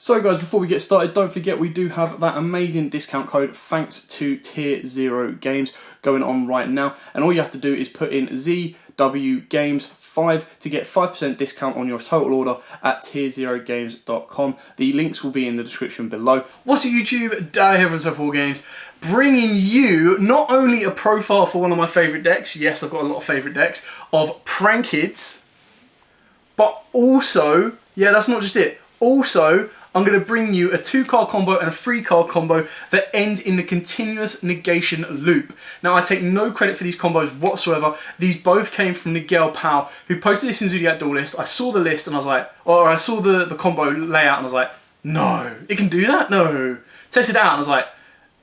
So guys, before we get started, don't forget we do have that amazing discount code thanks to Tier 0 Games going on right now. And all you have to do is put in ZWGames5 to get 5% discount on your total order at tier0games.com. The links will be in the description below. What's up YouTube? Dad here from Support Games, bringing you not only a profile for one of my favourite decks, yes I've got a lot of favourite decks, of Prankids, but also, yeah that's not just it, also I'm going to bring you a 2-card combo and a 3-card combo that ends in the continuous negation loop. Now I take no credit for these combos whatsoever. These both came from Yugioh Pal, who posted this in Zodiac Duel List. I saw the list and I was like, or I saw the combo layout and I was like, no, it can do that? No. Tested it out and I was like,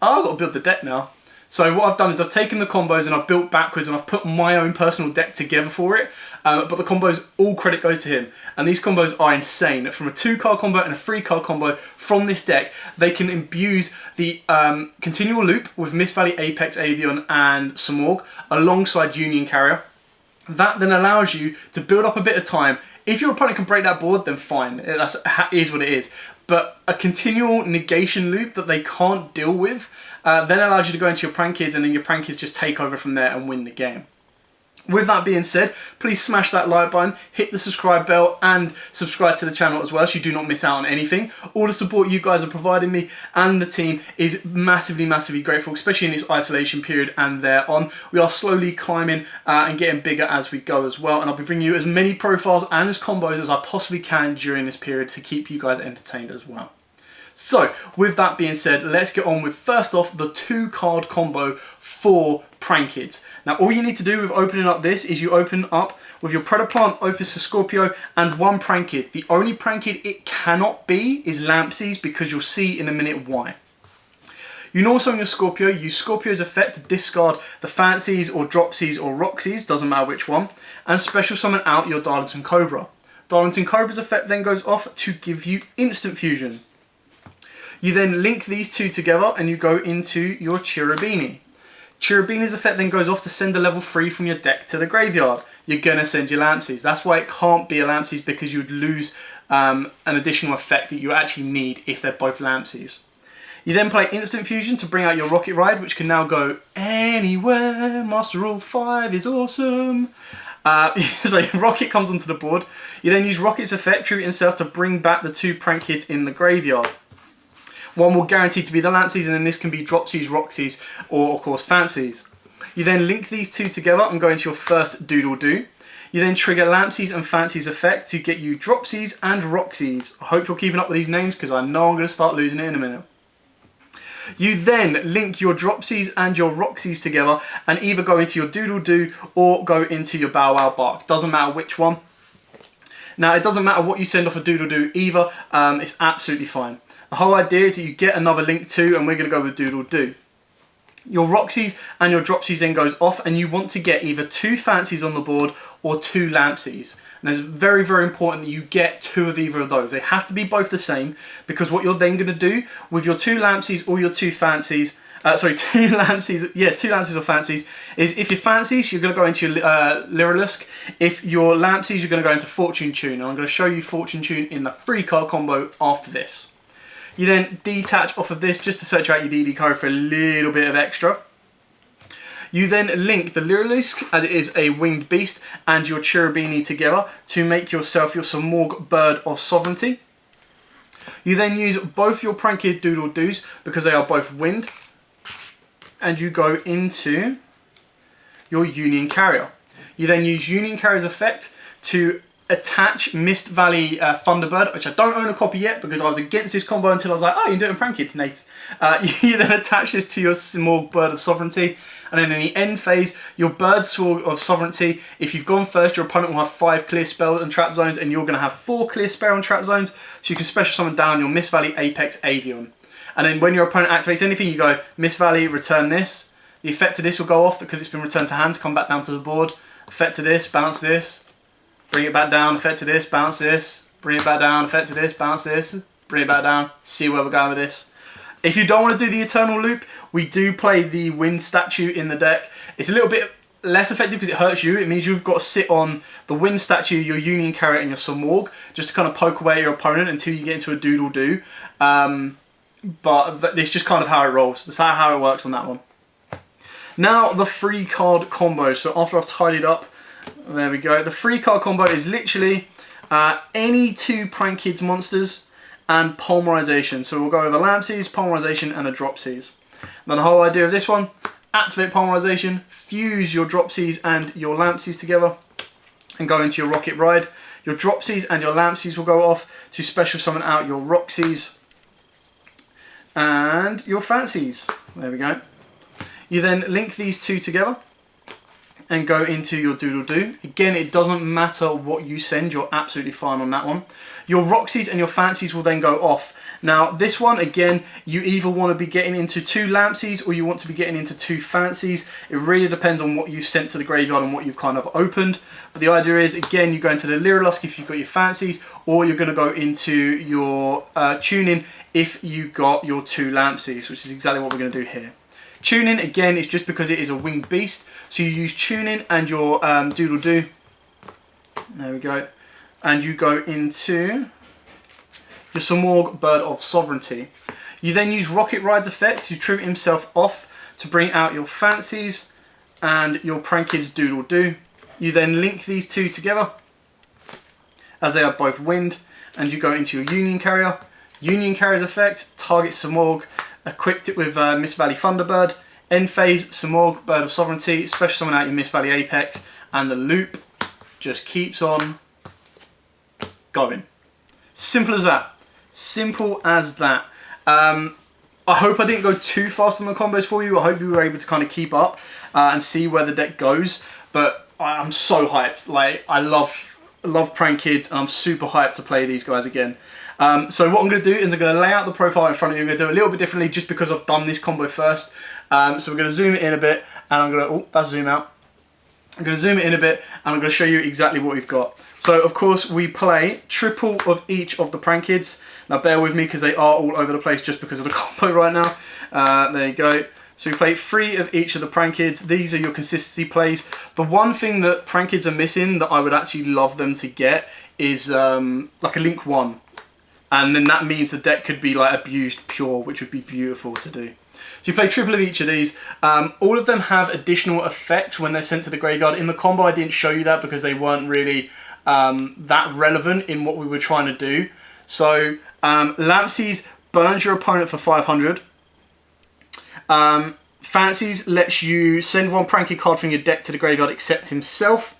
oh, I've got to build the deck now. So what I've done is I've taken the combos and I've built backwards and I've put my own personal deck together for it. But the combos, all credit goes to him. And these combos are insane. From a 2-card combo and a 3-card combo from this deck, they can imbue the continual loop with Mist Valley, Apex, Avion and Samorg alongside Union Carrier. That then allows you to build up a bit of time. If your opponent can break that board, then fine. That is what it is. But a continual negation loop that they can't deal with then allows you to go into your Prankids and then your Prankids just take over from there and win the game. With that being said, please smash that like button, hit the subscribe bell and subscribe to the channel as well so you do not miss out on anything. All the support you guys are providing me and the team is massively, massively grateful, especially in this isolation period and thereon. We are slowly climbing and getting bigger as we go as well, and I'll be bringing you as many profiles and as combos as I possibly can during this period to keep you guys entertained as well. So, with that being said, let's get on with, first off, the 2-card combo for Prankids. Now, all you need to do with opening up this is you open up with your Predaplant, Opus to Scorpio, and 1 Prankid. The only Prankid it cannot be is Lampsies, because you'll see in a minute why. You can also, on your Scorpio, use Scorpio's effect to discard the Fancies or Dropsies or Roxies, doesn't matter which one, and special summon out your Darlington Cobra. Darlington Cobra's effect then goes off to give you instant fusion. You then link these two together and you go into your Cherubini. Cherubini's effect then goes off to send a level 3 from your deck to the graveyard. You're going to send your Lampsies. That's why it can't be a Lampsies, because you'd lose an additional effect that you actually need if they're both Lampsies. You then play Instant Fusion to bring out your Rocket Ride, which can now go anywhere. Master Rule 5 is awesome. So Rocket comes onto the board. You then use Rocket's effect, Tribute Himself, to bring back the 2 Prankids in the graveyard. One will guarantee to be the Lampsies, and then this can be Dropsies, Roxies, or of course Fancies. You then link these two together and go into your first Doodle Doo. You then trigger Lampsies and Fancies effect to get you Dropsies and Roxies. I hope you're keeping up with these names, because I know I'm going to start losing it in a minute. You then link your Dropsies and your Roxies together and either go into your Doodle Doo or go into your Bow Wow Bark. Doesn't matter which one. Now, it doesn't matter what you send off a Doodle Doo either. It's absolutely fine. The whole idea is that you get another link too, and we're going to go with Doodle Doo. Your Roxies and your Dropsies then goes off, and you want to get either 2 Fancies on the board or 2 Lampsies. And it's very, very important that you get 2 of either of those. They have to be both the same, because what you're then going to do with your 2 Lampsies or your 2 Fancies, 2 Lampsies, yeah, 2 Lampsies or Fancies, is if you're Fancies, you're going to go into your Lyrilusk. If you're Lampsies, you're going to go into Fortune Tune. And I'm going to show you Fortune Tune in the 3-card combo after this. You then detach off of this just to search out your DD code for a little bit of extra. You then link the Lyrilusk, as it is a winged beast, and your Cherubini together to make yourself your Samorg Bird of Sovereignty. You then use both your Prankid Doodle Doos because they are both wind, and you go into your Union Carrier. You then use Union Carrier's effect to attach Mist Valley Thunderbird, which I don't own a copy yet because I was against this combo until I was like, oh, you can do it in Prankids, Nate. You then attach this to your Samorg Bird of Sovereignty, and then in the end phase, your Bird Sword of Sovereignty, if you've gone first, your opponent will have 5 clear spell and trap zones, and you're going to have 4 clear spell and trap zones, so you can special summon down your Mist Valley, Apex, Avion. And then when your opponent activates anything, you go Mist Valley, return this. The effect of this will go off because it's been returned to hand, come back down to the board. Effect of this, bounce this. Bring it back down, effect to this, bounce this, bring it back down, effect to this, bounce this, bring it back down, see where we're going with this. If you don't want to do the Eternal Loop, we do play the Wind statue in the deck. It's a little bit less effective because it hurts you. It means you've got to sit on the Wind statue, your Union Carrot, and your Samorg just to kind of poke away at your opponent until you get into a doodle-doo. But it's just kind of how it rolls. That's how it works on that one. Now the 3-card combo. So after I've tidied up, there we go. The 3-card combo is literally any 2 Prank Kids monsters and Polymerization. So we'll go with a Lampsies, Polymerization, and a Dropsies. Now the whole idea of this one, activate Polymerization, fuse your Dropsies and your Lampsies together, and go into your Rocket Ride. Your Dropsies and your Lampsies will go off to special summon out your Roxies and your Fancies. There we go. You then link these 2 together and go into your Doodle-Doo. Again, it doesn't matter what you send, you're absolutely fine on that one. Your Roxies and your Fancies will then go off. Now, this one, again, you either want to be getting into 2 Lampsies or you want to be getting into 2 Fancies. It really depends on what you've sent to the graveyard and what you've kind of opened. But the idea is, again, you go into the Lyrilusk if you've got your Fancies, or you're going to go into your Tuning if you got your 2 Lampsies, which is exactly what we're going to do here. Tuning, again, is just because it is a winged beast. So you use Tuning and your Doodle-Doo. There we go. And you go into your Samorg, Bird of Sovereignty. You then use Rocket Ride's effect to trip himself off to bring out your Fancies and your Prank Kids Doodle-Doo. You then link these 2 together as they are both wind, and you go into your Union Carrier. Union Carrier's effect, target Samorg, equipped it with Mist Valley Thunderbird. End phase, Samorg, Bird of Sovereignty, special summon out your Mist Valley Apex, and the loop just keeps on going. Simple as that. Simple as that. I hope I didn't go too fast on the combos for you. I hope you were able to kind of keep up and see where the deck goes. But I'm so hyped. Like, I love Prank Kids, and I'm super hyped to play these guys again. So what I'm going to do is I'm going to lay out the profile in front of you. I'm going to do it a little bit differently just because I've done this combo first. So we're going to zoom it in a bit, and I'm going to, oh, that's zoom out. I'm going to zoom it in a bit, and I'm going to show you exactly what we've got. So of course we play triple of each of the Prank Kids. Now bear with me because they are all over the place just because of the combo right now. There you go. So we play 3 of each of the Prank Kids. These are your consistency plays. The one thing that Prank Kids are missing that I would actually love them to get is like a Link 1. And then that means the deck could be like abused pure, which would be beautiful to do. So you play triple of each of these. All of them have additional effect when they're sent to the graveyard. In the combo I didn't show you that because they weren't really that relevant in what we were trying to do. So Lampsies burns your opponent for 500. Fancies lets you send 1 Pranky card from your deck to the graveyard except himself.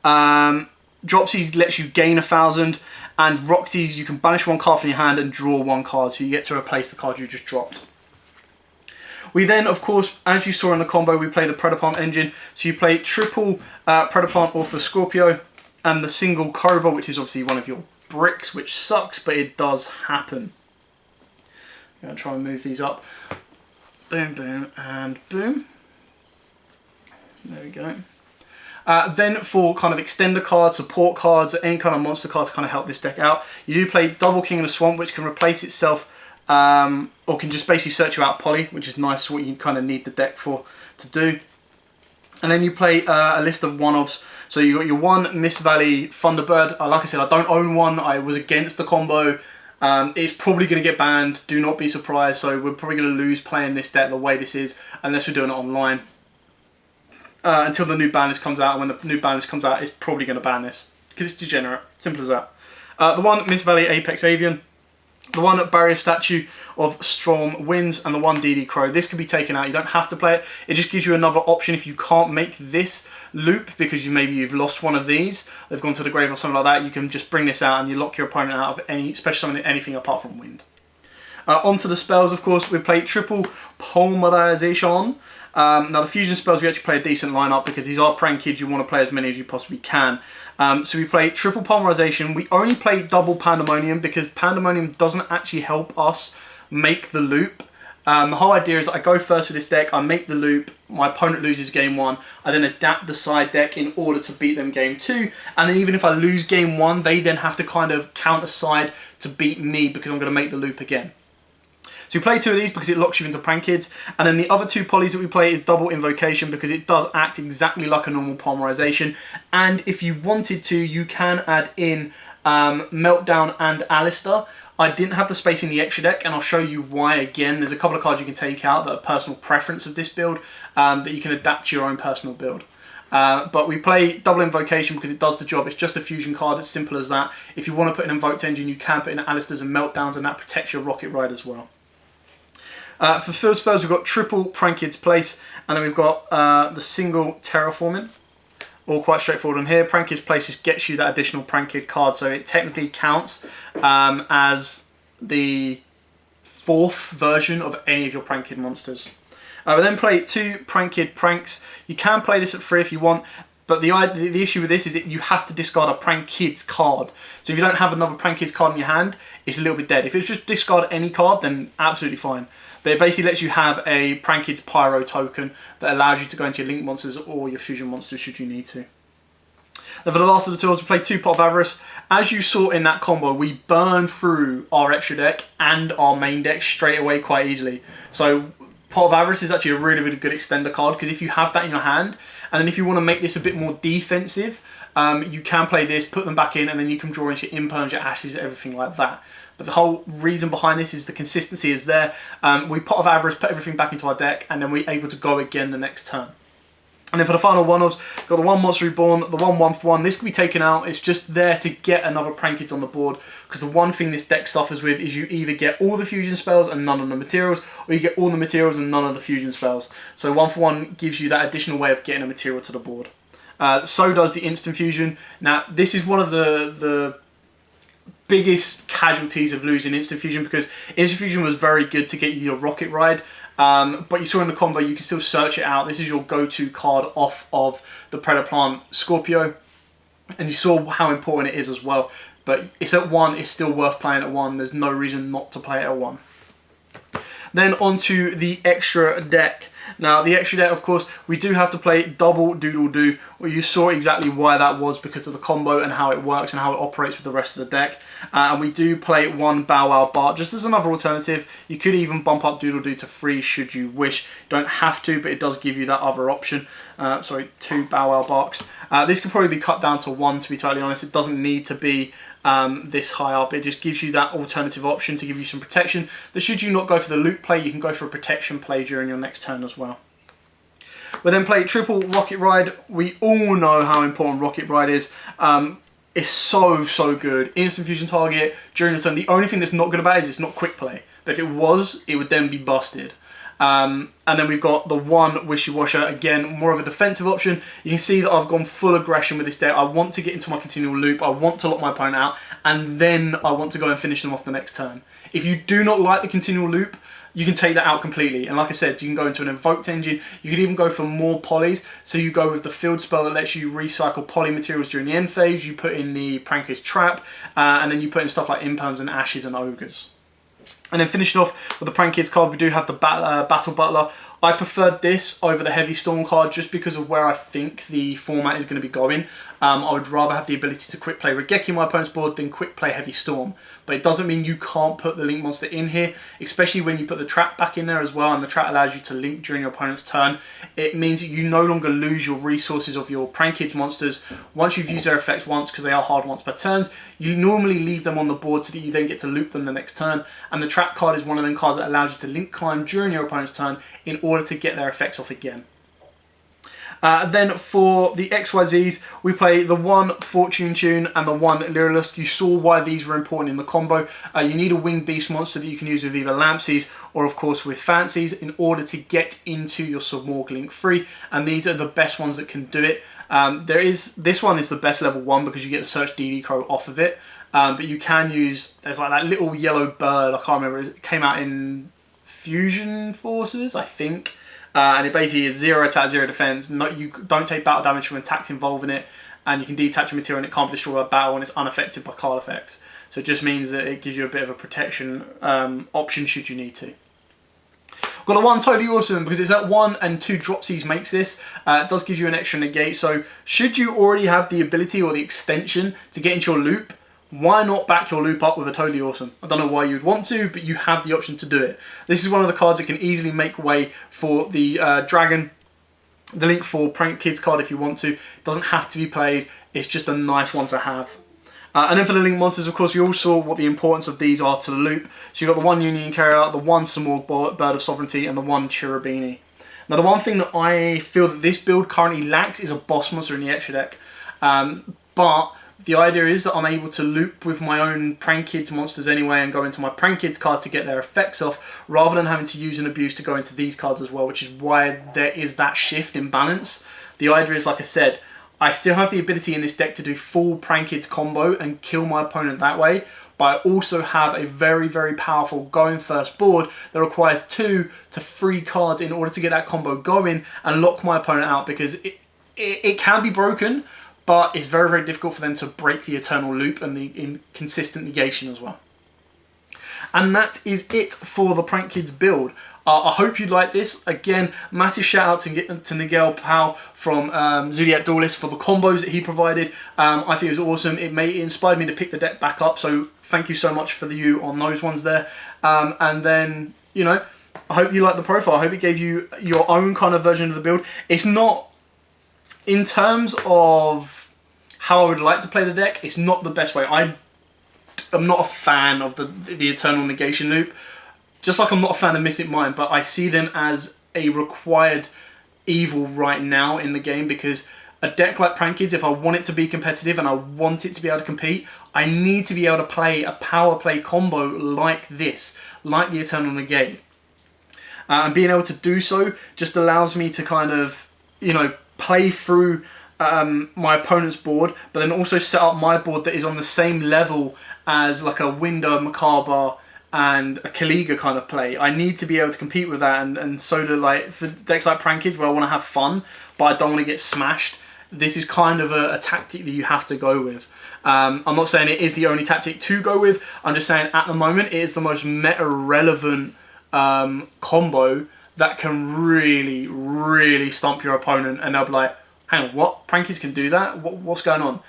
Dropsies lets you gain 1,000. And Roxies, you can banish 1 card from your hand and draw 1 card, so you get to replace the card you just dropped. We then, of course, as you saw in the combo, we play the Predapon engine. So you play triple Predapon Orpha Scorpio and the single Cobra, which is obviously one of your bricks, which sucks, but it does happen. I'm going to try and move these up. Boom, boom, and boom. There we go. Then for kind of extender cards, support cards, or any kind of monster cards to kind of help this deck out, you do play Double King of the Swamp, which can replace itself, or can just basically search you out Poly, which is nice, what you kind of need the deck for to do. And then you play a list of one-offs. So you got your 1 Mist Valley Thunderbird. Like I said, I don't own one. I was against the combo. It's probably going to get banned. Do not be surprised. So we're probably going to lose playing this deck the way this is, unless we're doing it online. Until the new ban list comes out, and when the new ban list comes out, it's probably going to ban this because it's degenerate. Simple as that. The 1 Mist Valley Apex Avian, the 1 Barrier Statue of Storm Winds, and the 1 DD Crow. This can be taken out. You don't have to play it. It just gives you another option if you can't make this loop because maybe you've lost one of these. They've gone to the grave or something like that. You can just bring this out and you lock your opponent out of any, especially anything apart from wind. Onto the spells, of course, we play triple Polymerization. Now the fusion spells, we actually play a decent lineup because these are Prank Kids. You want to play as many as you possibly can. So we play triple Polymerization. We only play double Pandemonium because Pandemonium doesn't actually help us make the loop. The whole idea is that I go first with this deck, I make the loop, my opponent loses game 1, I then adapt the side deck in order to beat them game 2, and then even if I lose game 1, they then have to kind of counter side to beat me because I'm going to make the loop again. So we play 2 of these because it locks you into Prankids, and then the other 2 polys that we play is double Invocation because it does act exactly like a normal polymerization. And if you wanted to, you can add in Meltdown and Alistair. I didn't have the space in the extra deck, and I'll show you why again. There's a couple of cards you can take out that are personal preference of this build that you can adapt to your own personal build. But we play double Invocation because it does the job. It's just a fusion card, it's simple as that. If you want to put an Invoked Engine, you can put in Alistairs and Meltdowns, and that protects your Rocket Ride as well. For field spells, we've got triple Prankid's Place, and then we've got the single Terraforming. All quite straightforward on here. Prankid's Place just gets you that additional Prankid card, so it technically counts as the 4th version of any of your Prankid monsters. We then play 2 Prankid Pranks. You can play this at 3 if you want, but the issue with this is that you have to discard a Prankid's card. So if you don't have another Prankid's card in your hand, it's a little bit dead. If it's just discard any card, then absolutely fine. But it basically lets you have a Prankid's Pyro token that allows you to go into your Link monsters or your Fusion monsters should you need to. Then for the last of the tools, we play 2 Pot of Avarice. As you saw in that combo, we burn through our extra deck and our main deck straight away quite easily. So Pot of Avarice is actually a really, really good extender card because if you have that in your hand, and then if you want to make this a bit more defensive, you can play this, put them back in, and then you can draw into your Imperms, your Ashes, everything like that. But the whole reason behind this is the consistency is there. We Pot of Avarice, put everything back into our deck, and then we're able to go again the next turn. And then for the final one-offs, got the 1 Monster Reborn, the 1/1 for 1. This can be taken out. It's just there to get another Prankids on the board. Because the one thing this deck suffers with is you either get all the fusion spells and none of the materials, or you get all the materials and none of the fusion spells. So 1 for 1 gives you that additional way of getting a material to the board. So does the Instant Fusion. Now, this is one of the biggest casualties of losing Instant Fusion because Instant Fusion was very good to get you your Rocket Ride. But you saw in the combo, you can still search it out. This is your go-to card off of the Predaplant Scorpio. And you saw how important it is as well. But it's at 1, it's still worth playing at 1. There's no reason not to play it at 1. Then onto the extra deck. Now, the extra deck, of course, we do have to play double Doodle Doo. Well, you saw exactly why that was because of the combo and how it works and how it operates with the rest of the deck. And we do play 1 Bow Wow Bark just as another alternative. You could even bump up Doodle Doo to 3 should you wish. You don't have to, but it does give you that other option. Sorry, 2 Bow Wow Barks. This could probably be cut down to 1, to be totally honest. It doesn't need to be this high up. It just gives you that alternative option to give you some protection. That should you not go for the loot play, you can go for a protection play during your next turn as well. We then play triple Rocket Ride. We all know how important Rocket Ride is. It's so good. Instant fusion target during the turn. The only thing that's not good about it is it's not quick play. But if it was, it would then be busted. And then we've got the 1 Wishy Washer, again, more of a defensive option. You can see that I've gone full aggression with this deck. I want to get into my continual loop, I want to lock my opponent out, and then I want to go and finish them off the next turn. If you do not like the continual loop, you can take that out completely. And like I said, you can go into an Invoked Engine. You could even go for more polys. So you go with the Field Spell that lets you recycle poly materials during the end phase. You put in the Prankid's Trap, and then you put in stuff like Imperms and Ashes and Ogres. And then finishing off with the Prankid's card, we do have the Battle Butler. I preferred this over the Heavy Storm card just because of where I think the format is going to be going. I would rather have the ability to quick play Regeki on my opponent's board than quick play Heavy Storm. But it doesn't mean you can't put the Link monster in here, especially when you put the trap back in there as well, and the trap allows you to link during your opponent's turn. It means that you no longer lose your resources of your Prankid's monsters. Once you've used their effects once, because they are hard once per turn, you normally leave them on the board so that you then get to loop them the next turn. And the trap card is one of them cards that allows you to link climb during your opponent's turn in order to get their effects off again. Then for the XYZs, we play the 1 Fortune Tune and the 1 Lyralust. You saw why these were important in the combo. You need a Winged Beast monster that you can use with either Lampsies or of course with Fancies in order to get into your Submorg Link 3, and these are the best ones that can do it. This one is the best level 1 because you get the Search DD Crow off of it, but you can use, there's like that little yellow bird, I can't remember, it came out in Fusion Forces, I think. And it basically is 0 attack, 0 defense. You don't take battle damage from attacks involving it, and you can detach a material and it can't be destroyed by battle, and it's unaffected by card effects. So it just means that it gives you a bit of a protection option should you need to. I've got a 1 Totally Awesome because it's at 1 and 2 Dropsies makes this. It does give you an extra negate. So should you already have the ability or the extension to get into your loop, why not back your loop up with a totally awesome? I don't know why you'd want to, but you have the option to do it. This is one of the cards that can easily make way for the Dragon, the Link 4 Prank Kids card if you want to. It doesn't have to be played, it's just a nice one to have. And then for the Link monsters, of course, we all saw what the importance of these are to the loop. So you've got the one Union Carrier, the one Samorg Bird of Sovereignty, and the one Cherubini. Now the one thing that I feel that this build currently lacks is a boss monster in the extra deck. But the idea is that I'm able to loop with my own Prank Kids monsters anyway and go into my Prank Kids cards to get their effects off, rather than having to use and abuse to go into these cards as well, which is why there is that shift in balance. The idea is, like I said, I still have the ability in this deck to do full Prank Kids combo and kill my opponent that way, but I also have a very, very powerful going first board that requires 2 to 3 cards in order to get that combo going and lock my opponent out, because it can be broken, but it's very, very difficult for them to break the Eternal Loop and the inconsistent negation as well. And that is it for the Prank Kids build. I hope you like this. Again, massive shout out to Miguel Pau from Zodiac Duelist for the combos that he provided. I think it was awesome. It inspired me to pick the deck back up, so thank you so much for you on those ones there. And then, you know, I hope you like the profile. I hope it gave you your own kind of version of the build. It's not, in terms of how I would like to play the deck, it's not the best way. I'm not a fan of the Eternal Negation Loop. Just like I'm not a fan of Mystic Mind, but I see them as a required evil right now in the game, because a deck like Prank Kids, if I want it to be competitive and I want it to be able to compete, I need to be able to play a power play combo like this, like the Eternal Negate. And being able to do so just allows me to kind of, you know, play through my opponent's board, but then also set up my board that is on the same level as like a Winder, Macabre, and a Kaliga kind of play. I need to be able to compete with that, and so do, like, for decks like Prank Kids where I want to have fun but I don't want to get smashed, this is kind of a tactic that you have to go with. I'm not saying it is the only tactic to go with, I'm just saying at the moment it is the most meta relevant combo that can really, really stump your opponent, and they'll be like, hang on, what? Prank Kids can do that? What's going on?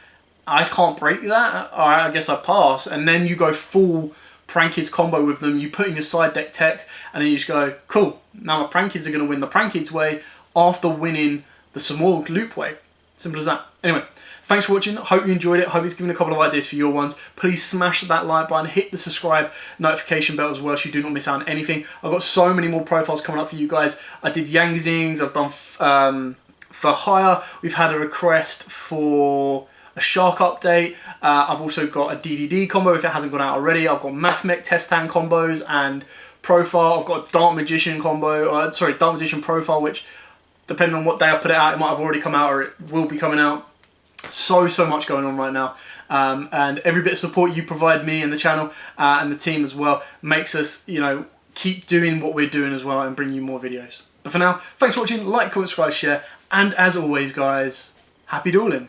I can't break that? Alright, I guess I pass. And then you go full Prank Kids combo with them, you put in your side deck text, and then you just go, cool, now my Prank Kids are going to win the Prank Kids way after winning the Samorg loop way. Simple as that. Anyway, thanks for watching, hope you enjoyed it, hope it's given a couple of ideas for your ones. Please smash that like button, hit the subscribe notification bell as well so you do not miss out on anything. I've got so many more profiles coming up for you guys. I did Yang Zings, I've done for hire, we've had a request for a Shark update. I've also got a DDD combo if it hasn't gone out already. I've got Mathmech Testan combos and profile. I've got a Dark Magician combo, Dark Magician profile, which depending on what day I put it out, it might have already come out or it will be coming out. So much going on right now. And every bit of support you provide me and the channel and the team as well makes us, you know, keep doing what we're doing as well and bring you more videos. But for now, thanks for watching, like, comment, subscribe, share, and as always guys, happy dueling.